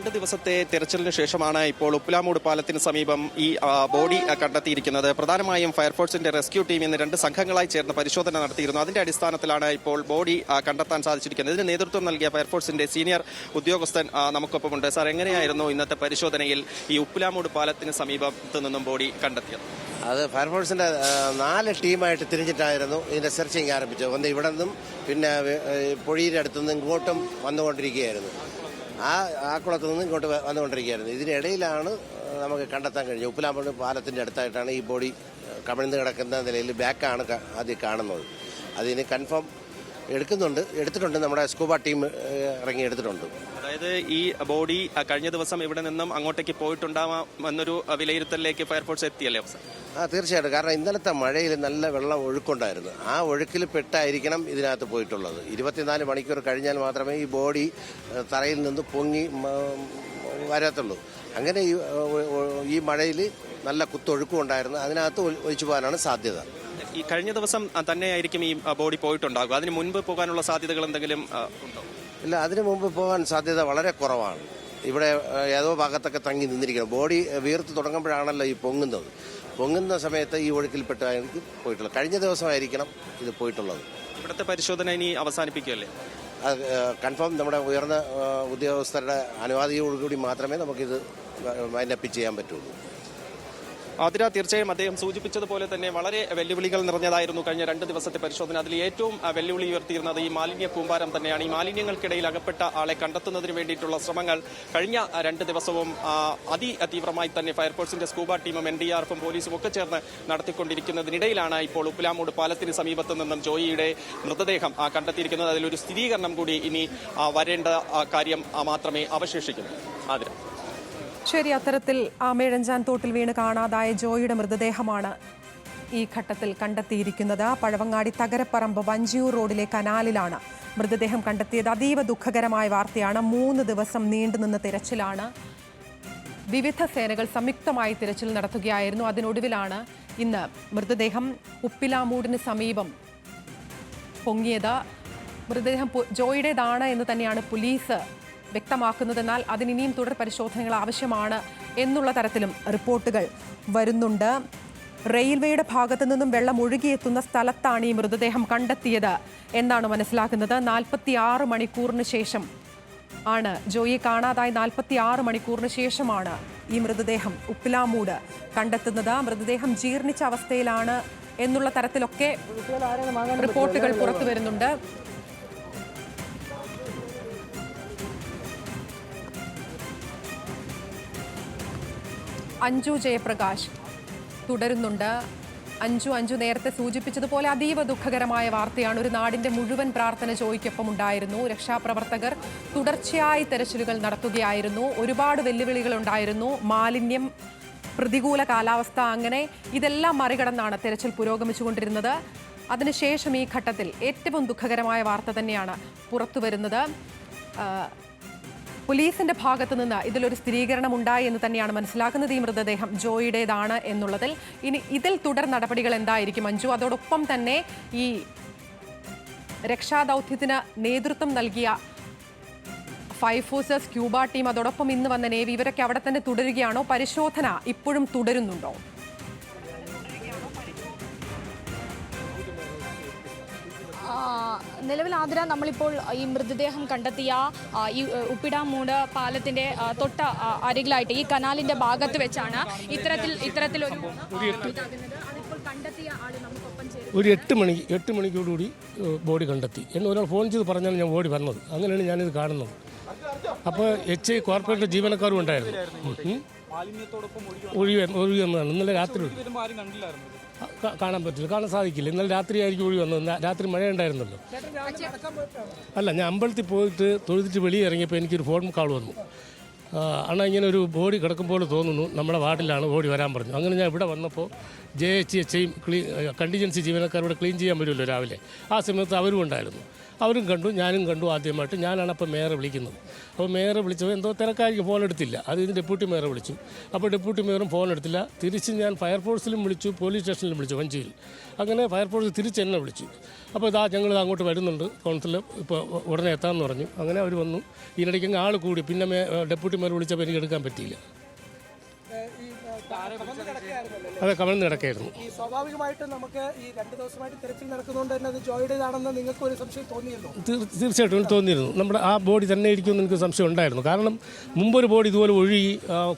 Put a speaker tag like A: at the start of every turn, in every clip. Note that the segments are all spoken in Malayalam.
A: 2 ദിവസത്തെ തെരച്ചിലിന് ശേഷമാണ് ഇപ്പോൾ ഉപ്പിലാമൂട് പാലത്തിന് സമീപം ഈ ബോഡി കണ്ടെത്തിയിരിക്കുന്നത്. പ്രധാനമായും ഫയർഫോഴ്സിന്റെ റെസ്ക്യൂ ടീം ഇന്ന് 2 സംഘങ്ങളായി ചേർന്ന് പരിശോധന നടത്തിയിരുന്നു. അതിന്റെ അടിസ്ഥാനത്തിലാണ് ഇപ്പോൾ ബോഡി കണ്ടെത്താൻ സാധിച്ചിരിക്കുന്നത്. ഇതിന് നേതൃത്വം നൽകിയ ഫയർഫോഴ്സിന്റെ സീനിയർ ഉദ്യോഗസ്ഥൻ നമുക്കൊപ്പമുണ്ട്. സാർ, എങ്ങനെയായിരുന്നു ഇന്നത്തെ പരിശോധനയിൽ ഈ ഉപ്പിലാമൂട് പാലത്തിന് സമീപത്ത് നിന്നും ബോഡി കണ്ടെത്തിയത്?
B: അത് ഫയർഫോഴ്സിന്റെ 4 ടീമായിട്ട് തിരിഞ്ഞിട്ടായിരുന്നു ഇതിന്റെ സെർച്ചിങ് ആരംഭിച്ചത്. ഒന്ന് ഇവിടെ നിന്നും പിന്നെ പൊഴിയുടെ അടുത്തുനിന്ന് ഇങ്ങോട്ടും വന്നുകൊണ്ടിരിക്കുകയായിരുന്നു. ആ കുളത്തു നിന്ന് ഇങ്ങോട്ട് വന്നുകൊണ്ടിരിക്കുകയായിരുന്നു. ഇതിനിടയിലാണ് നമുക്ക് കണ്ടെത്താൻ കഴിഞ്ഞത്. ഉപ്പിലാമൂട് പാലത്തിന്റെ അടുത്തായിട്ടാണ് ഈ ബോഡി കമിഴ്ന്ന് കിടക്കുന്ന നിലയിൽ ബാക്കാണ് ആദ്യം കാണുന്നത്. അതിന് കൺഫേം എടുത്തിട്ടുണ്ട്. നമ്മുടെ സ്കൂബ ടീം ഇറങ്ങി എടുത്തിട്ടുണ്ട്.
A: അതായത് ഈ ബോഡി കഴിഞ്ഞ ദിവസം ഇവിടെ നിന്നും അങ്ങോട്ടേക്ക് പോയിട്ടുണ്ടാവാം എന്നൊരു വിലയിരുത്തലിലേക്ക് ഫയർഫോഴ്സ് എത്തിയല്ലേ?
B: തീർച്ചയായിട്ടും. കാരണം ഇന്നലത്തെ മഴയിൽ നല്ല വെള്ളം ഒഴുക്കുണ്ടായിരുന്നു. ആ ഒഴുക്കിൽ പെട്ടായിരിക്കണം ഇതിനകത്ത് പോയിട്ടുള്ളത്. 24 മണിക്കൂർ കഴിഞ്ഞാൽ മാത്രമേ ഈ ബോഡി തറയിൽ നിന്ന് പൊങ്ങി വരത്തുള്ളൂ. അങ്ങനെ ഈ മഴയിൽ നല്ല കുത്തൊഴുക്കും ഉണ്ടായിരുന്നു. അതിനകത്ത് ഒഴിച്ചു പോകാനാണ് സാധ്യത.
A: ഈ കഴിഞ്ഞ ദിവസം തന്നെയായിരിക്കും ഈ ബോഡി പോയിട്ടുണ്ടാകും. അതിന് മുൻപ് പോകാനുള്ള സാധ്യതകൾ എന്തെങ്കിലും ഉണ്ടോ?
B: ഇല്ല, അതിനു മുമ്പ് പോകാൻ സാധ്യത വളരെ കുറവാണ്. ഇവിടെ ഏതോ ഭാഗത്തൊക്കെ തങ്ങി നിന്നിരിക്കണം. ബോഡി വീർത്ത് തുടങ്ങുമ്പോഴാണല്ലോ ഈ പൊങ്ങുന്ന സമയത്ത് ഈ ഒഴുക്കിൽപ്പെട്ടായിരിക്കും പോയിട്ടുള്ളത്. കഴിഞ്ഞ ദിവസമായിരിക്കണം ഇത് പോയിട്ടുള്ളത്.
A: ഇവിടുത്തെ പരിശോധന ഇനി അവസാനിപ്പിക്കുകയല്ലേ?
B: കൺഫേം നമ്മുടെ ഉയർന്ന ഉദ്യോഗസ്ഥരുടെ അനുവാദത്തോടുകൂടി മാത്രമേ നമുക്കിത് വൈൻഡപ്പ് ചെയ്യാൻ പറ്റുള്ളൂ.
A: ആതിര, തീർച്ചയായും അദ്ദേഹം സൂചിപ്പിച്ചതുപോലെ തന്നെ വളരെ വെല്ലുവിളികൾ നിറഞ്ഞതായിരുന്നു കഴിഞ്ഞ 2 ദിവസത്തെ പരിശോധന. അതിൽ ഏറ്റവും വെല്ലുവിളി ഉയർത്തിയിരുന്നത് ഈ മാലിന്യ കൂമ്പാരം തന്നെയാണ്. ഈ മാലിന്യങ്ങൾക്കിടയിൽ അകപ്പെട്ട ആളെ കണ്ടെത്തുന്നതിന് വേണ്ടിയിട്ടുള്ള ശ്രമങ്ങൾ കഴിഞ്ഞ 2 ദിവസവും അതിതീവ്രമായി തന്നെ ഫയർഫോഴ്സിന്റെ സ്കൂബ ടീമും NDRF-ഉം പോലീസും ഒക്കെ ചേർന്ന് നടത്തിക്കൊണ്ടിരിക്കുന്നതിനിടയിലാണ് ഇപ്പോൾ ഉപ്പിലാമൂട് പാലത്തിന് സമീപത്ത് നിന്നും ജോയിയുടെ മൃതദേഹം കണ്ടെത്തിയിരിക്കുന്നത്. അതിലൊരു സ്ഥിരീകരണം കൂടി ഇനി വരേണ്ട കാര്യം മാത്രമേ അവശേഷിക്കുന്നു. ആതിര,
C: ശരി, അത്തരത്തിൽ ആമേഴഞ്ചാൻ തോട്ടിൽ വീണ് കാണാതായ ജോയിയുടെ മൃതദേഹമാണ് ഈ ഘട്ടത്തിൽ കണ്ടെത്തിയിരിക്കുന്നത്. പഴവങ്ങാടി തകരപ്പറമ്പ് വഞ്ചിയൂർ റോഡിലെ കനാലിലാണ് മൃതദേഹം കണ്ടെത്തിയത്. അതീവ ദുഃഖകരമായ വാർത്തയാണ്. 3 ദിവസം നീണ്ടുനിന്ന തിരച്ചിലാണ്. വിവിധ സേനകൾ സംയുക്തമായി തിരച്ചിൽ നടത്തുകയായിരുന്നു. അതിനൊടുവിലാണ് ഇന്ന് മൃതദേഹം ഉപ്പിലാമൂടിന് സമീപം പൊങ്ങിയത്. മൃതദേഹം ജോയിയുടേതാണ് എന്ന് തന്നെയാണ് പോലീസ് വ്യക്തമാക്കുന്നതെന്നാൽ അതിനിയും തുടർ പരിശോധനകൾ ആവശ്യമാണ് എന്നുള്ള തരത്തിലും റിപ്പോർട്ടുകൾ വരുന്നുണ്ട്. റെയിൽവേയുടെ ഭാഗത്തു നിന്നും വെള്ളം ഒഴുകിയെത്തുന്ന സ്ഥലത്താണ് ഈ മൃതദേഹം കണ്ടെത്തിയത് എന്നാണ് മനസ്സിലാക്കുന്നത്. 46 മണിക്കൂറിന് ശേഷം ആണ് ജോയിയെ കാണാതായി. 46 മണിക്കൂറിന് ശേഷമാണ് ഈ മൃതദേഹം ഉപ്പിലാമൂട് കണ്ടെത്തുന്നത്. മൃതദേഹം ജീർണിച്ച അവസ്ഥയിലാണ് എന്നുള്ള തരത്തിലൊക്കെ റിപ്പോർട്ടുകൾ പുറത്തു വരുന്നുണ്ട്. അഞ്ജു ജയപ്രകാശ് തുടരുന്നുണ്ട്. അഞ്ജു നേരത്തെ സൂചിപ്പിച്ചതുപോലെ അതീവ ദുഃഖകരമായ വാർത്തയാണ്. ഒരു നാടിന്റെ മുഴുവൻ പ്രാർത്ഥന ജോയിക്കൊപ്പം ഉണ്ടായിരുന്നു. രക്ഷാപ്രവർത്തകർ തുടർച്ചയായി തെരച്ചിലുകൾ നടത്തുകയായിരുന്നു. ഒരുപാട് വെല്ലുവിളികൾ ഉണ്ടായിരുന്നു. മാലിന്യം, പ്രതികൂല കാലാവസ്ഥ, അങ്ങനെ ഇതെല്ലാം മറികടന്നാണ് തെരച്ചിൽ പുരോഗമിച്ചുകൊണ്ടിരുന്നത്. അതിനുശേഷം ഈ ഘട്ടത്തിൽ ഏറ്റവും ദുഃഖകരമായ വാർത്ത തന്നെയാണ് പുറത്തു വരുന്നത്. പോലീസിന്റെ ഭാഗത്തു നിന്ന് ഇതിലൊരു സ്ഥിരീകരണം ഉണ്ടായി എന്ന് തന്നെയാണ് മനസ്സിലാക്കുന്നത്. ഈ മൃതദേഹം ജോയിയുടേതാണ് എന്നുള്ളതിൽ ഇനി ഇതിൽ തുടർ നടപടികൾ എന്തായിരിക്കും അഞ്ജു? അതോടൊപ്പം തന്നെ ഈ രക്ഷാദൗത്യത്തിന് നേതൃത്വം നൽകിയ ഫയർഫോഴ്സ്, സ്ക്യൂബ ടീം, അതോടൊപ്പം ഇന്ന് വന്ന നേവി, ഇവരൊക്കെ അവിടെ തന്നെ തുടരുകയാണോ? പരിശോധന ഇപ്പോഴും തുടരുന്നുണ്ടോ?
D: നിലവിൽ ആതിര, നമ്മളിപ്പോൾ ഈ മൃതദേഹം കണ്ടെത്തിയ ഈ ഉപ്പിലാമൂട് പാലത്തിന്റെ തൊട്ട അരികിലായിട്ട് ഈ കനാലിന്റെ ഭാഗത്ത് വെച്ചാണ് ഇത്തരത്തിലൊരു
E: ഒരു 8 മണിക്കോടുകൂടി ബോഡി കണ്ടെത്തി എന്ന് ഒരാൾ ഫോൺ ചെയ്ത് പറഞ്ഞാൽ ഞാൻ ഓടി വന്നത്. അങ്ങനെയാണ് ഞാനിത് കാണുന്നത്. അപ്പോൾ HI കോർപ്പറേറ്റ് ജീവനക്കാരും ഉണ്ടായിരുന്നു. ഒഴി വന്നതാണ്. ഇന്നലെ രാത്രി കാണാൻ പറ്റില്ല, കാണാൻ സാധിക്കില്ല. ഇന്നലെ രാത്രി ആയിരിക്കും ഒഴി വന്നത്. രാത്രി മഴ ഉണ്ടായിരുന്നല്ലോ. അല്ല, ഞാൻ അമ്പലത്തിൽ പോയിട്ട് തൊഴുതിട്ട് വെളിയിൽ ഇറങ്ങിയപ്പോൾ എനിക്കൊരു ഫോൺ കാൾ വന്നു. അണ്ണാ, ഇങ്ങനെ ഒരു ബോഡി കിടക്കുമ്പോൾ തോന്നുന്നു, നമ്മുടെ വാർഡിലാണ്, ബോഡി വരാൻ പറഞ്ഞു. അങ്ങനെ ഞാൻ ഇവിടെ വന്നപ്പോൾ JHI കണ്ടീജൻസി ജീവനക്കാരോട് ക്ലീൻ ചെയ്യാൻ വരുമല്ലോ രാവിലെ. ആ സമയത്ത് അവരും ഉണ്ടായിരുന്നു. അവരും കണ്ടു, ഞാനും കണ്ടു ആദ്യമായിട്ട്. ഞാനാണ് അപ്പോൾ മേയറെ വിളിക്കുന്നത്. അപ്പോൾ മേയറെ വിളിച്ചപ്പോൾ എന്തോ തിരക്കായിരിക്കും, ഫോൺ എടുത്തില്ല. അത് ഇത് ഡെപ്യൂട്ടി മേയറെ വിളിച്ചു. അപ്പോൾ ഡെപ്യൂട്ടി മേയറും ഫോൺ എടുത്തില്ല. തിരിച്ച് ഞാൻ ഫയർഫോഴ്സിലും വിളിച്ചു, പോലീസ് സ്റ്റേഷനിലും വിളിച്ചു, വഞ്ചിയിൽ. അങ്ങനെ ഫയർഫോഴ്സ് തിരിച്ച് എന്നെ വിളിച്ചു. അപ്പോൾ ഞങ്ങൾ അങ്ങോട്ട് വരുന്നുണ്ട്, കൗൺസിലർ ഇപ്പോൾ ഉടനെ എത്താമെന്ന് പറഞ്ഞു. അങ്ങനെ അവർ വന്നു. ഇതിനിടയ്ക്ക് ആൾ കൂടി. പിന്നെ ഡെപ്യൂട്ടി മേയർ വിളിച്ചപ്പോൾ എനിക്ക് എടുക്കാൻ പറ്റിയില്ല. അതെ, കമഴ്ന്ന് കിടക്കായിരുന്നു.
F: ഈ സ്വാഭാവികമായിട്ട് നമുക്ക് ഈ 2 ദിവസമായിട്ട് തിരച്ചിൽ നടക്കുന്നതുകൊണ്ട് തന്നെ അത് ജോയുടേതാണെന്ന് നിങ്ങൾക്ക് ഒരു സംശയം തോന്നിയിരുന്നു?
E: തീർച്ചയായിട്ടും തോന്നിയിരുന്നു. നമ്മുടെ ആ ബോഡി തന്നെ ഇരിക്കുമെന്ന് എനിക്ക് സംശയം ഉണ്ടായിരുന്നു. കാരണം മുമ്പൊരു ബോഡി ഇതുപോലെ ഒഴുകി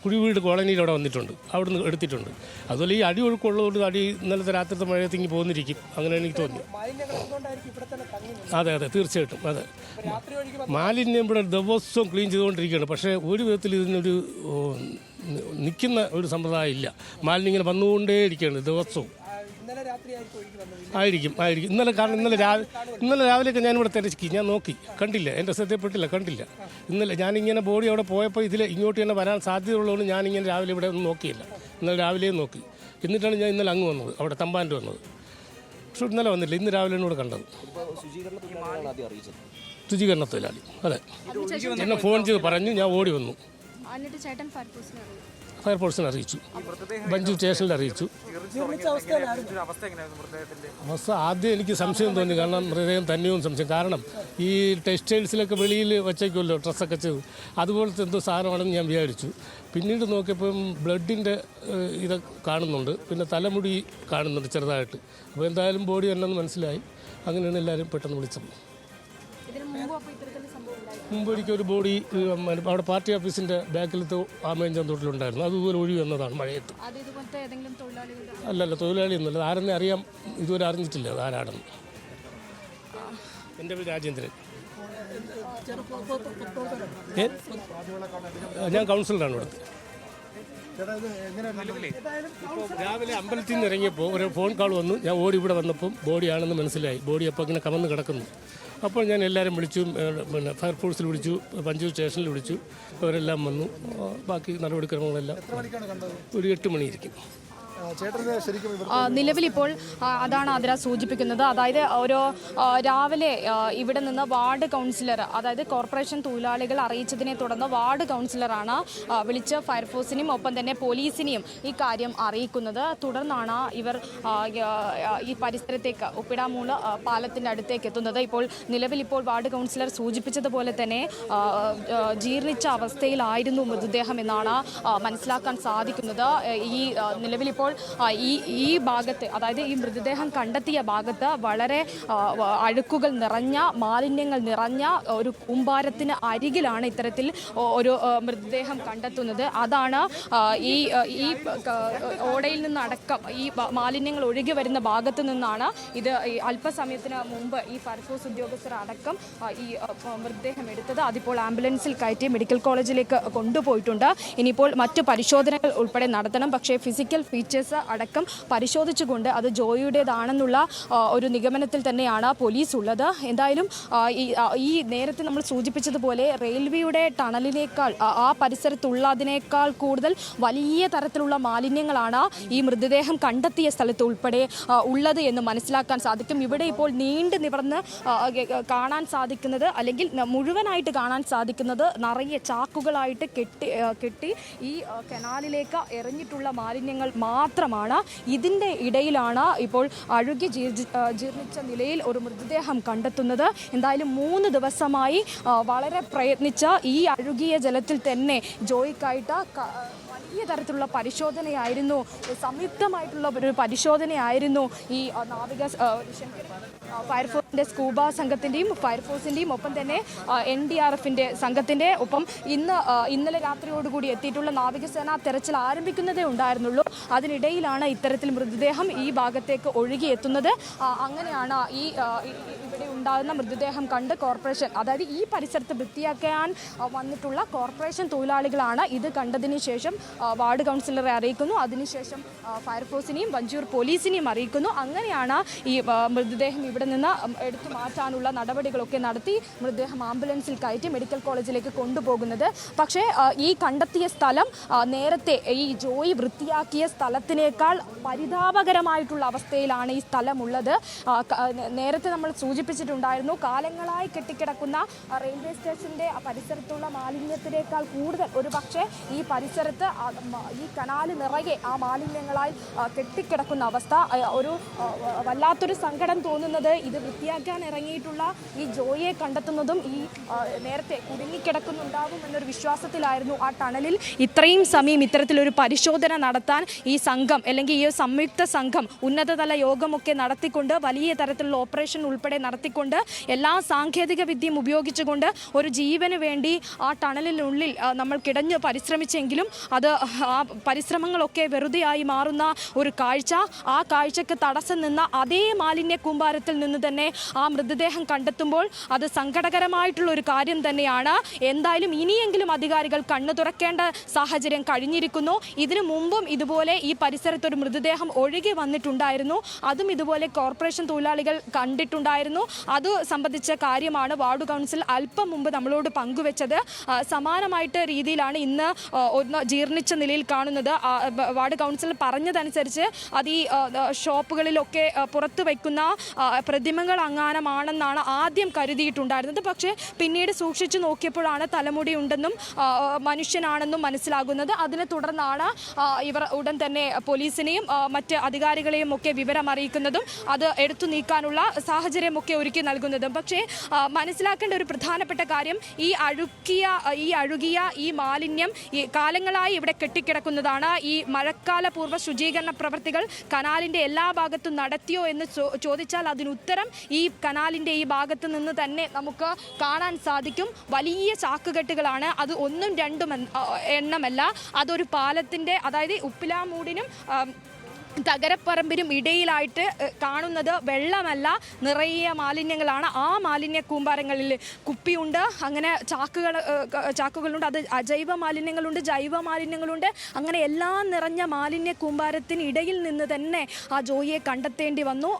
E: കുഴിവീട് കോളനിയിൽ അവിടെ വന്നിട്ടുണ്ട്, അവിടെ നിന്ന് എടുത്തിട്ടുണ്ട്. അതുപോലെ ഈ അടി ഒഴുക്കുള്ളതുകൊണ്ട് അടി ഇന്നലത്തെ രാത്രിത്തെ മഴയത്തേക്ക് പോകുന്നിരിക്കും, അങ്ങനെ എനിക്ക് തോന്നി. അതെ അതെ, തീർച്ചയായിട്ടും. അതെ, മാലിന്യം ഇവിടെ ദിവസവും ക്ലീൻ ചെയ്തുകൊണ്ടിരിക്കുകയാണ്. പക്ഷേ ഒരു വിധത്തിൽ ഇതിനൊരു നിൽക്കുന്ന ഒരു സമ്പ്രദായം ഇല്ല. മാലിന്യം ഇങ്ങനെ വന്നുകൊണ്ടേ ഇരിക്കുകയാണ് ദിവസവും. ആയിരിക്കും. കാരണം ഇന്നലെ രാവിലെയൊക്കെ ഞാനിവിടെ തിരക്കി, ഞാൻ നോക്കി, കണ്ടില്ല, എൻ്റെ ശ്രദ്ധയിൽപ്പെട്ടില്ല, കണ്ടില്ല. ഇന്നലെ ഞാനിങ്ങനെ ബോഡി അവിടെ പോയപ്പോൾ ഇങ്ങോട്ട് തന്നെ വരാൻ സാധ്യതയുള്ളതുകൊണ്ട് ഞാനിങ്ങനെ രാവിലെ ഇവിടെ ഒന്നും നോക്കിയില്ല. ഇന്നലെ രാവിലെയും നോക്കി. എന്നിട്ടാണ് ഞാൻ ഇന്നലെ അങ്ങ് വന്നത്, അവിടെ തമ്പാൻ്റെ വന്നത്. പക്ഷെ ഇന്നലെ വന്നില്ല, ഇന്ന് രാവിലെ കൂടെ കണ്ടത്. ശുചീകരണ തൊഴിലാളി. അതെ, എന്നെ ഫോൺ ചെയ്ത് പറഞ്ഞു, ഞാൻ ഓടി വന്നു. ഫയർഫോഴ്സിനെ അറിയിച്ചു, ബഞ്ചു സ്റ്റേഷനിൽ അറിയിച്ചു. അവസ്ഥ ആദ്യം എനിക്ക് സംശയം തോന്നി, കാരണം മൃതദേഹം തന്നെയും സംശയം. കാരണം ഈ ടെക്സ്റ്റൈൽസിലൊക്കെ വെളിയിൽ വച്ചേക്കുമല്ലോ ഡ്രസ്സൊക്കെ ചെയ്തു, അതുപോലത്തെ എന്തോ സാധനമാണെന്ന് ഞാൻ വിചാരിച്ചു. പിന്നീട് നോക്കിയപ്പം ബ്ലഡിൻ്റെ ഇത് കാണുന്നുണ്ട്, പിന്നെ തലമുടി കാണുന്നുണ്ട് ചെറുതായിട്ട്. അപ്പോൾ എന്തായാലും ബോഡി തന്നെന്ന് മനസ്സിലായി. അങ്ങനെയാണ് എല്ലാവരും പെട്ടെന്ന് വിളിച്ചത്. മുമ്പ് ഒരിക്കൽ ഒരു ബോഡി അവിടെ പാർട്ടി ഓഫീസിൻ്റെ ബാക്കിലത്തെ ആമേഞ്ചാൻ തൊട്ടിലുണ്ടായിരുന്നു. അതുപോലെ ഒഴിവ് എന്നതാണ് മഴയത്ത്. അല്ലല്ല, തൊഴിലാളിയൊന്നുമല്ല. ആരെന്നെ അറിയാം, ഇതുവരെ അറിഞ്ഞിട്ടില്ല അത് ആരാണെന്ന്. എൻ്റെ പേര് രാജേന്ദ്രൻ. ഞാൻ കൗൺസിലറാണ് ഇവിടുത്തെ. രാവിലെ അമ്പലത്തിൽ നിന്ന് ഇറങ്ങിയപ്പോൾ ഒരു ഫോൺ കോൾ വന്നു. ഞാൻ ഓടി ഇവിടെ വന്നപ്പം ബോഡിയാണെന്ന് മനസ്സിലായി. ബോഡി അപ്പോൾ ഇങ്ങനെ കമന്ന് കിടക്കുന്നു. അപ്പോൾ ഞാൻ എല്ലാവരും വിളിച്ചു, പിന്നെ ഫയർഫോഴ്സിൽ വിളിച്ചു, പഞ്ചൂർ സ്റ്റേഷനിൽ വിളിച്ചു. അവരെല്ലാം വന്നു. ബാക്കി നടപടിക്രമങ്ങളെല്ലാം ഒരു 8 മണിയിരിക്കും.
D: നിലവിലിപ്പോൾ അതാണ് അതിര സൂചിപ്പിക്കുന്നത്. അതായത് ഒരു രാവിലെ ഇവിടെ നിന്ന് വാർഡ് കൗൺസിലർ, അതായത് കോർപ്പറേഷൻ തൊഴിലാളികൾ അറിയിച്ചതിനെ തുടർന്ന് വാർഡ് കൗൺസിലറാണ് വിളിച്ച് ഫയർഫോഴ്സിനെയും ഒപ്പം തന്നെ പോലീസിനെയും ഈ കാര്യം അറിയിക്കുന്നത്. തുടർന്നാണ് ഇവർ ഈ പരിസരത്തേക്ക് ഉപ്പിടാമൂട് പാലത്തിൻ്റെ അടുത്തേക്ക് എത്തുന്നത്. നിലവിലിപ്പോൾ വാർഡ് കൗൺസിലർ സൂചിപ്പിച്ചതുപോലെ തന്നെ ജീർണിച്ച അവസ്ഥയിലായിരുന്നു മൃതദേഹം എന്നാണ് മനസ്സിലാക്കാൻ സാധിക്കുന്നത്. ഈ നിലവിലിപ്പോൾ ഈ ഭാഗത്ത്, അതായത് ഈ മൃതദേഹം കണ്ടെത്തിയ ഭാഗത്ത് വളരെ അഴുക്കുകൾ നിറഞ്ഞ, മാലിന്യങ്ങൾ നിറഞ്ഞ ഒരു കൂമ്പാരത്തിന് അരികിലാണ് ഇത്തരത്തിൽ ഒരു മൃതദേഹം കണ്ടെത്തുന്നത്. അതാണ് ഈ ഓടയിൽ നിന്നടക്കം ഈ മാലിന്യങ്ങൾ ഒഴുകി വരുന്ന ഭാഗത്തു നിന്നാണ് ഇത് അല്പസമയത്തിന് മുമ്പ് ഈ ഫയർഫോഴ്സ് ഉദ്യോഗസ്ഥർ അടക്കം ഈ മൃതദേഹം എടുത്തത്. അതിപ്പോൾ ആംബുലൻസിൽ കയറ്റി മെഡിക്കൽ കോളേജിലേക്ക് കൊണ്ടുപോയിട്ടുണ്ട്. ഇനിയിപ്പോൾ മറ്റു പരിശോധനകൾ ഉൾപ്പെടെ നടത്തണം. പക്ഷേ ഫിസിക്കൽ ഫീച്ചേഴ്സ് അടക്കം പരിശോധിച്ചുകൊണ്ട് അത് ജോയിയുടേതാണെന്നുള്ള ഒരു നിഗമനത്തിൽ തന്നെയാണ് പോലീസ് ഉള്ളത്. എന്തായാലും ഈ നേരത്തെ നമ്മൾ സൂചിപ്പിച്ചതുപോലെ റെയിൽവേയുടെ ടണലിനേക്കാൾ, ആ പരിസരത്തുള്ളതിനേക്കാൾ കൂടുതൽ വലിയ തരത്തിലുള്ള മാലിന്യങ്ങളാണ് ഈ മൃതദേഹം കണ്ടെത്തിയ സ്ഥലത്ത് ഉൾപ്പെടെ ഉള്ളത് എന്ന് മനസ്സിലാക്കാൻ സാധിക്കും. ഇവിടെ ഇപ്പോൾ നീണ്ടു നിവർന്ന് കാണാൻ സാധിക്കുന്നത്, അല്ലെങ്കിൽ മുഴുവനായിട്ട് കാണാൻ സാധിക്കുന്നത്, നിറയെ ചാക്കുകളായിട്ട് കെട്ടി ഈ കനാലിലേക്ക് എറിഞ്ഞിട്ടുള്ള മാലിന്യങ്ങൾ മാത്രമാണ്. ഇതിൻ്റെ ഇടയിലാണ് ഇപ്പോൾ അഴുകി ജീർണിച്ച നിലയിൽ ഒരു മൃതദേഹം കണ്ടെത്തുന്നത്. എന്തായാലും 3 ദിവസമായി വളരെ പ്രയത്നിച്ച ഈ അഴുകിയ ജലത്തിൽ തന്നെ ജോയിക്കായിട്ട് വലിയ തരത്തിലുള്ള പരിശോധനയായിരുന്നു, സംയുക്തമായിട്ടുള്ള ഒരു പരിശോധനയായിരുന്നു ഈ ഫയർഫോഴ്സിൻ്റെ സ്കൂബ സംഘത്തിൻ്റെയും ഫയർഫോഴ്സിൻ്റെയും ഒപ്പം തന്നെ NDRFിൻ്റെ സംഘത്തിൻ്റെ ഒപ്പം ഇന്നലെ രാത്രിയോടുകൂടി എത്തിയിട്ടുള്ള നാവികസേന തെരച്ചിൽ ആരംഭിക്കുന്നതേ ഉണ്ടായിരുന്നുള്ളൂ. അതിനിടയിലാണ് ഇത്തരത്തിൽ മൃതദേഹം ഈ ഭാഗത്തേക്ക് ഒഴുകിയെത്തുന്നത്. അങ്ങനെയാണ് ഇവിടെ ഉണ്ടാകുന്ന മൃതദേഹം കണ്ട് കോർപ്പറേഷൻ, അതായത് ഈ പരിസരത്ത് വൃത്തിയാക്കാൻ വന്നിട്ടുള്ള കോർപ്പറേഷൻ തൊഴിലാളികളാണ് ഇത് കണ്ടതിന് ശേഷം വാർഡ് കൗൺസിലറെ അറിയിക്കുന്നു. അതിനുശേഷം ഫയർഫോഴ്സിനെയും വഞ്ചൂർ പോലീസിനെയും അറിയിക്കുന്നു. അങ്ങനെയാണ് ഈ മൃതദേഹം ഇവിടെ നിന്ന് എടുത്തു മാറ്റാനുള്ള നടപടികളൊക്കെ നടത്തി മൃതദേഹം ആംബുലൻസിൽ കയറ്റി മെഡിക്കൽ കോളേജിലേക്ക് കൊണ്ടുപോകുന്നത്. പക്ഷേ ഈ കണ്ടെത്തിയ സ്ഥലം നേരത്തെ ഈ ജോയി വൃത്തിയാക്കിയ സ്ഥലത്തിനേക്കാൾ പരിതാപകരമായിട്ടുള്ള അവസ്ഥയിലാണ് ഈ സ്ഥലമുള്ളത്. നേരത്തെ നമ്മൾ സൂചിപ്പിച്ചിട്ടുണ്ട്, നടത്തിയിട്ടുണ്ടായിരുന്നു. കാലങ്ങളായി കെട്ടിക്കിടക്കുന്ന റെയിൽവേ സ്റ്റേഷന്റെ പരിസരത്തുള്ള മാലിന്യത്തിനേക്കാൾ കൂടുതൽ ഒരു പക്ഷേ ഈ പരിസരത്ത് ഈ കനാല് നിറയെ ആ മാലിന്യങ്ങളായി കെട്ടിക്കിടക്കുന്ന അവസ്ഥ. ഒരു വല്ലാത്തൊരു സങ്കടം തോന്നുന്നത് ഇത് വൃത്തിയാക്കാൻ ഇറങ്ങിയിട്ടുള്ള ഈ ജോയിയെ കണ്ടെത്തുന്നതും ഈ നേരത്തെ കുടുങ്ങിക്കിടക്കുന്നുണ്ടാകും എന്നൊരു വിശ്വാസത്തിലായിരുന്നു ആ ടണലിൽ ഇത്രയും സമയം ഇത്തരത്തിലൊരു പരിശോധന നടത്താൻ ഈ സംഘം അല്ലെങ്കിൽ ഈ സംയുക്ത സംഘം ഉന്നതതല യോഗമൊക്കെ നടത്തിക്കൊണ്ട് വലിയ തരത്തിലുള്ള ഓപ്പറേഷൻ ഉൾപ്പെടെ നടത്തിക്കൊണ്ട് എല്ലാ സാങ്കേതിക വിദ്യയും ഉപയോഗിച്ചുകൊണ്ട് ഒരു ജീവന് വേണ്ടി ആ ടണലിനുള്ളിൽ നമ്മൾ കിടഞ്ഞ് പരിശ്രമിച്ചെങ്കിലും അത് ആ പരിശ്രമങ്ങളൊക്കെ വെറുതെയായി മാറുന്ന ഒരു കാഴ്ച. ആ കാഴ്ചക്ക് തടസ്സം നിന്ന അതേ മാലിന്യ കൂമ്പാരത്തിൽ നിന്ന് തന്നെ ആ മൃതദേഹം കണ്ടെത്തുമ്പോൾ അത് സങ്കടകരമായിട്ടുള്ള ഒരു കാര്യം തന്നെയാണ്. എന്തായാലും ഇനിയെങ്കിലും അധികാരികൾ കണ്ണു തുറക്കേണ്ട സാഹചര്യം കഴിഞ്ഞിരിക്കുന്നു. ഇതിനു മുമ്പും ഇതുപോലെ ഈ പരിസരത്തൊരു മൃതദേഹം ഒഴുകി വന്നിട്ടുണ്ടായിരുന്നു. അതും ഇതുപോലെ കോർപ്പറേഷൻ തൊഴിലാളികൾ കണ്ടിട്ടുണ്ടായിരുന്നു. അത് സംബന്ധിച്ച കാര്യമാണ് വാർഡ് കൗൺസിൽ അല്പം മുമ്പ് നമ്മളോട് പങ്കുവെച്ചത്. സമാനമായിട്ട് രീതിയിലാണ് ഇന്ന് ഒന്ന് ജീർണിച്ച നിലയിൽ കാണുന്നത്. വാർഡ് കൗൺസിൽ പറഞ്ഞതനുസരിച്ച് അത് ഈ ഷോപ്പുകളിലൊക്കെ പുറത്തു വയ്ക്കുന്ന പ്രതിമകൾ അങ്ങാനമാണെന്നാണ് ആദ്യം കരുതിയിട്ടുണ്ടായിരുന്നത്. പക്ഷേ പിന്നീട് സൂക്ഷിച്ചു നോക്കിയപ്പോഴാണ് തലമുടി ഉണ്ടെന്നും മനുഷ്യനാണെന്നും മനസ്സിലാകുന്നത്. അതിനെ തുടർന്നാണ് ഇവർ ഉടൻ തന്നെ പോലീസിനെയും മറ്റ് അധികാരികളെയും ഒക്കെ വിവരം അറിയിക്കുന്നതും അത് എടുത്തു നീക്കാനുള്ള സാഹചര്യമൊക്കെ ഒരുക്കി നൽകുന്നതും. പക്ഷേ മനസ്സിലാക്കേണ്ട ഒരു പ്രധാനപ്പെട്ട കാര്യം ഈ അഴുകിയ ഈ മാലിന്യം ഈ കാലങ്ങളായി ഇവിടെ കെട്ടിക്കിടക്കുന്നതാണ്. ഈ മഴക്കാലപൂർവ്വ ശുചീകരണ പ്രവർത്തികൾ കനാലിൻ്റെ എല്ലാ ഭാഗത്തും നടത്തിയോ എന്ന് ചോദിച്ചാൽ അതിനുത്തരം ഈ കനാലിൻ്റെ ഈ ഭാഗത്ത് നിന്ന് തന്നെ നമുക്ക് കാണാൻ സാധിക്കും. വലിയ ചാക്കുകെട്ടുകളാണ്. അത് ഒന്നും രണ്ടും എണ്ണമല്ല. അതൊരു പാലത്തിൻ്റെ അതായത് ഉപ്പിലാമൂടിനും തകരപ്പറമ്പിനും ഇടയിലായിട്ട് കാണുന്നത് വെള്ളമല്ല, നിറയെ മാലിന്യങ്ങളാണ്. ആ മാലിന്യ കൂമ്പാരങ്ങളിൽ കുപ്പിയുണ്ട്, അങ്ങനെ ചാക്കുകളുണ്ട്. അത് അജൈവ മാലിന്യങ്ങളുണ്ട്, ജൈവ മാലിന്യങ്ങളുണ്ട്. അങ്ങനെ എല്ലാം നിറഞ്ഞ മാലിന്യ കൂമ്പാരത്തിന് ഇടയിൽ നിന്ന് തന്നെ ആ ജോയിയെ കണ്ടെത്തേണ്ടി വന്നു.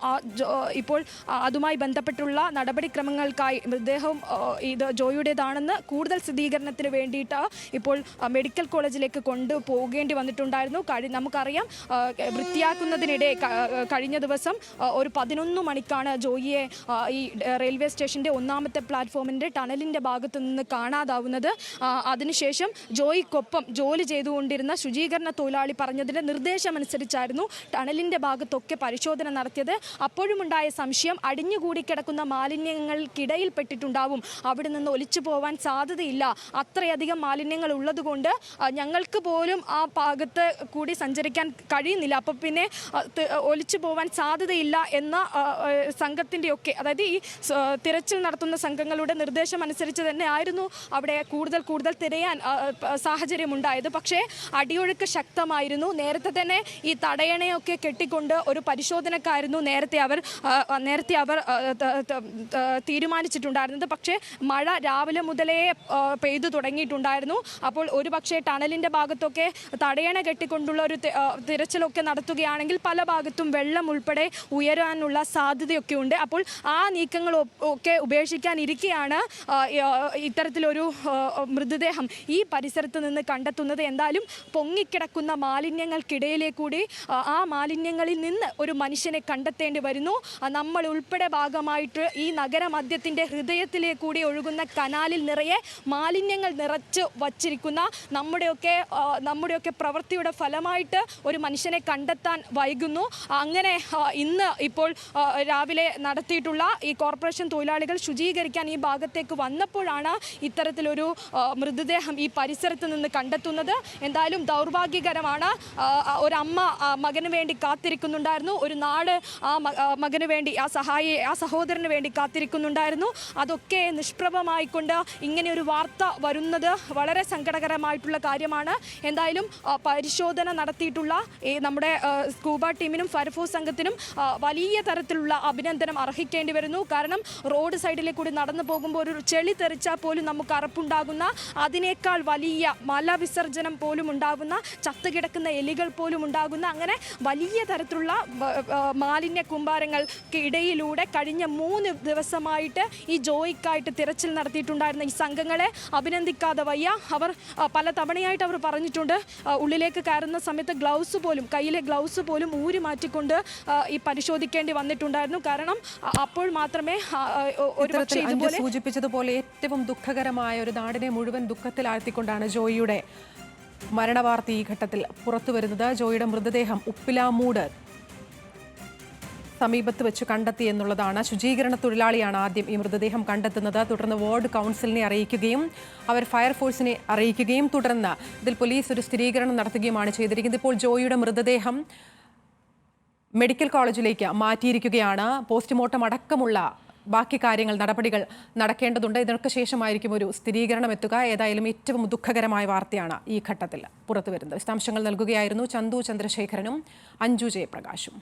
D: ഇപ്പോൾ അതുമായി ബന്ധപ്പെട്ടുള്ള നടപടിക്രമങ്ങൾക്കായി മൃതദേഹം ഇത് ജോയിയുടേതാണെന്ന് കൂടുതൽ സ്ഥിരീകരണത്തിന് വേണ്ടിയിട്ട് ഇപ്പോൾ മെഡിക്കൽ കോളേജിലേക്ക് കൊണ്ടുപോകേണ്ടി വന്നിട്ടുണ്ടായിരുന്നു. നമുക്കറിയാം വൃത്തിയാക്കുന്നതിനിടെ കഴിഞ്ഞ ദിവസം ഒരു 11 മണിക്കാണ് ജോയിയെ ഈ റെയിൽവേ സ്റ്റേഷൻ്റെ 1ാമത്തെ പ്ലാറ്റ്ഫോമിൻ്റെ ടണലിൻ്റെ ഭാഗത്തു നിന്ന് കാണാതാവുന്നത്. അതിനുശേഷം ജോയിക്കൊപ്പം ജോലി ചെയ്തുകൊണ്ടിരുന്ന ശുചീകരണ തൊഴിലാളി പറഞ്ഞതിൻ്റെ നിർദ്ദേശമനുസരിച്ചായിരുന്നു ടണലിൻ്റെ ഭാഗത്തൊക്കെ പരിശോധന നടത്തിയത്. അപ്പോഴുമുണ്ടായ സംശയം അടിഞ്ഞുകൂടി കിടക്കുന്ന മാലിന്യങ്ങൾക്കിടയിൽപ്പെട്ടിട്ടുണ്ടാവും. അവിടെ നിന്ന് ഒലിച്ചു പോവാൻ സാധ്യതയില്ല, അത്രയധികം മാലിന്യങ്ങൾ ഉള്ളതുകൊണ്ട് ഞങ്ങൾക്ക് പോലും ആ ഭാഗത്ത് കൂടി സഞ്ചരിക്കാൻ കഴിയുന്നില്ല, അപ്പോൾ പിന്നെ ഒലിച്ചു പോവാൻ സാധ്യതയില്ല എന്ന സംഘത്തിൻ്റെയൊക്കെ അതായത് ഈ തിരച്ചിൽ നടത്തുന്ന സംഘങ്ങളുടെ നിർദ്ദേശം അനുസരിച്ച് തന്നെ ആയിരുന്നു അവിടെ കൂടുതൽ തിരയാൻ സാഹചര്യമുണ്ടായത്. പക്ഷേ അടിയൊഴുക്ക് ശക്തമായിരുന്നു. നേരത്തെ തന്നെ ഈ തടയണയൊക്കെ കെട്ടിക്കൊണ്ട് ഒരു പരിശോധനക്കായിരുന്നു നേരത്തെ അവർ തീരുമാനിച്ചിട്ടുണ്ടായിരുന്നത്. പക്ഷേ മഴ രാവിലെ മുതലേ പെയ്തു തുടങ്ങിയിട്ടുണ്ടായിരുന്നു. അപ്പോൾ ഒരു പക്ഷേ ടണലിൻ്റെ ഭാഗത്തൊക്കെ തടയണ കെട്ടിക്കൊണ്ടുള്ള ഒരു തിരച്ചിലൊക്കെ നടത്തുകയാണെങ്കിൽ പല ഭാഗത്തും വെള്ളം ഉൾപ്പെടെ ഉയരാനുള്ള സാധ്യതയൊക്കെ ഉണ്ട്. അപ്പോൾ ആ നീക്കങ്ങൾ ഒക്കെ ഉപേക്ഷിക്കാനിരിക്കെയാണ് ഇത്തരത്തിലൊരു മൃതദേഹം ഈ പരിസരത്ത് നിന്ന് കണ്ടെത്തുന്നത്. എന്തായാലും പൊങ്ങിക്കിടക്കുന്ന മാലിന്യങ്ങൾക്കിടയിലെ കൂടി ആ മാലിന്യങ്ങളിൽ നിന്ന് ഒരു മനുഷ്യനെ കണ്ടെത്തേണ്ടി വരുന്നു. നമ്മൾ ഉൾപ്പെടെ ഭാഗമായിട്ട് ഈ നഗരമധ്യത്തിൻ്റെ ഹൃദയത്തിലേക്ക് കൂടി ഒഴുകുന്ന കനാലിൽ നിറയെ മാലിന്യങ്ങൾ നിറച്ച് വച്ചിരിക്കുന്ന നമ്മുടെയൊക്കെ പ്രവൃത്തിയുടെ ഫലമായിട്ട് ഒരു മനുഷ്യനെ കണ്ടെത്താൻ വൈകുന്നു. അങ്ങനെ ഇന്ന് ഇപ്പോൾ രാവിലെ നടത്തിയിട്ടുള്ള ഈ കോർപ്പറേഷൻ തൊഴിലാളികൾ ശുചീകരിക്കാൻ ഈ ഭാഗത്തേക്ക് വന്നപ്പോഴാണ് ഇത്തരത്തിലൊരു മൃതദേഹം ഈ പരിസരത്ത് നിന്ന് കണ്ടെത്തുന്നത്. എന്തായാലും ദൗർഭാഗ്യകരമാണ്. ഒരമ്മ മകന് വേണ്ടി കാത്തിരിക്കുന്നുണ്ടായിരുന്നു, ഒരു നാട് ആ മകന് വേണ്ടി ആ സഹോദരന് വേണ്ടി കാത്തിരിക്കുന്നുണ്ടായിരുന്നു. അതൊക്കെ നിഷ്പ്രഭമായിക്കൊണ്ട് ഇങ്ങനെയൊരു വാർത്ത വരുന്നത് വളരെ സങ്കടകരമായിട്ടുള്ള കാര്യമാണ്. എന്തായാലും പരിശോധന നടത്തിയിട്ടുള്ള നമ്മുടെ സ്കൂബ ടീമിനും ഫയർഫോഴ്സ് സംഘത്തിനും വലിയ തരത്തിലുള്ള അഭിനന്ദനം അർഹിക്കേണ്ടി വരുന്നു. കാരണം റോഡ് സൈഡിലേക്ക് കൂടി നടന്നു പോകുമ്പോൾ ഒരു ചെളി തെറിച്ചാൽ പോലും നമുക്ക് അറപ്പുണ്ടാകുന്ന, അതിനേക്കാൾ വലിയ മലവിസർജനം പോലും ഉണ്ടാകുന്ന, ചത്തുകിടക്കുന്ന എലികൾ പോലും ഉണ്ടാകുന്ന അങ്ങനെ വലിയ തരത്തിലുള്ള മാലിന്യ കൂമ്പാരങ്ങൾക്ക് ഇടയിലൂടെ കഴിഞ്ഞ 3 ദിവസമായിട്ട് ഈ ജോയിക്കായിട്ട് തിരച്ചിൽ നടത്തിയിട്ടുണ്ടായിരുന്ന ഈ സംഘങ്ങളെ അഭിനന്ദിക്കാതെ വയ്യ. അവർ പല തവണയായിട്ട് അവർ പറഞ്ഞിട്ടുണ്ട്, ഉള്ളിലേക്ക് കയറുന്ന സമയത്ത് കയ്യിലെ ഗ്ലൗസ് ഗ്ലൗസ് പോലും ഊരി മാറ്റിക്കൊണ്ട് ഈ പരിശോധിക്കേണ്ടി വന്നിട്ടുണ്ടായിരുന്നു. കാരണം അപ്പോൾ മാത്രമേ ഒരുപക്ഷെ ഇതുപോലെ
C: സൂചിപ്പിച്ചതുപോലെ ഏറ്റവും ദുഃഖകരമായ ഒരു നാടിനെ മുഴുവൻ ദുഃഖത്തിലാഴ്ത്തിക്കൊണ്ടാണ് ജോയിയുടെ മരണവാർത്ത ഈ ഘട്ടത്തിൽ പുറത്തു വരുന്നത്. ജോയിയുടെ മൃതദേഹം ഉപ്പിലാമൂട് സമീപത്ത് വെച്ച് കണ്ടെത്തി എന്നുള്ളതാണ്. ശുചീകരണ തൊഴിലാളിയാണ് ആദ്യം ഈ മൃതദേഹം കണ്ടെത്തുന്നത്. തുടർന്ന് വാർഡ് കൗൺസിലിനെ അറിയിക്കുകയും അവർ ഫയർഫോഴ്സിനെ അറിയിക്കുകയും തുടർന്ന് ഇതിൽ പോലീസ് ഒരു സ്ഥിരീകരണം നടത്തുകയുമാണ് ചെയ്തിരിക്കുന്നത്. ഇപ്പോൾ ജോയിയുടെ മൃതദേഹം മെഡിക്കൽ കോളേജിലേക്ക് മാറ്റിയിരിക്കുകയാണ്. പോസ്റ്റ്മോർട്ടം അടക്കമുള്ള ബാക്കി കാര്യങ്ങൾ നടപടികൾ നടക്കേണ്ടതുണ്ട്. ഇതിനൊക്കെ ശേഷമായിരിക്കും ഒരു സ്ഥിരീകരണം എത്തുക. ഏതായാലും ഏറ്റവും ദുഃഖകരമായ വാർത്തയാണ് ഈ ഘട്ടത്തിൽ പുറത്തുവരുന്നത്. വിശദാംശങ്ങൾ നൽകുകയായിരുന്നു ചന്തു ചന്ദ്രശേഖരനും അഞ്ജു ജയപ്രകാശും.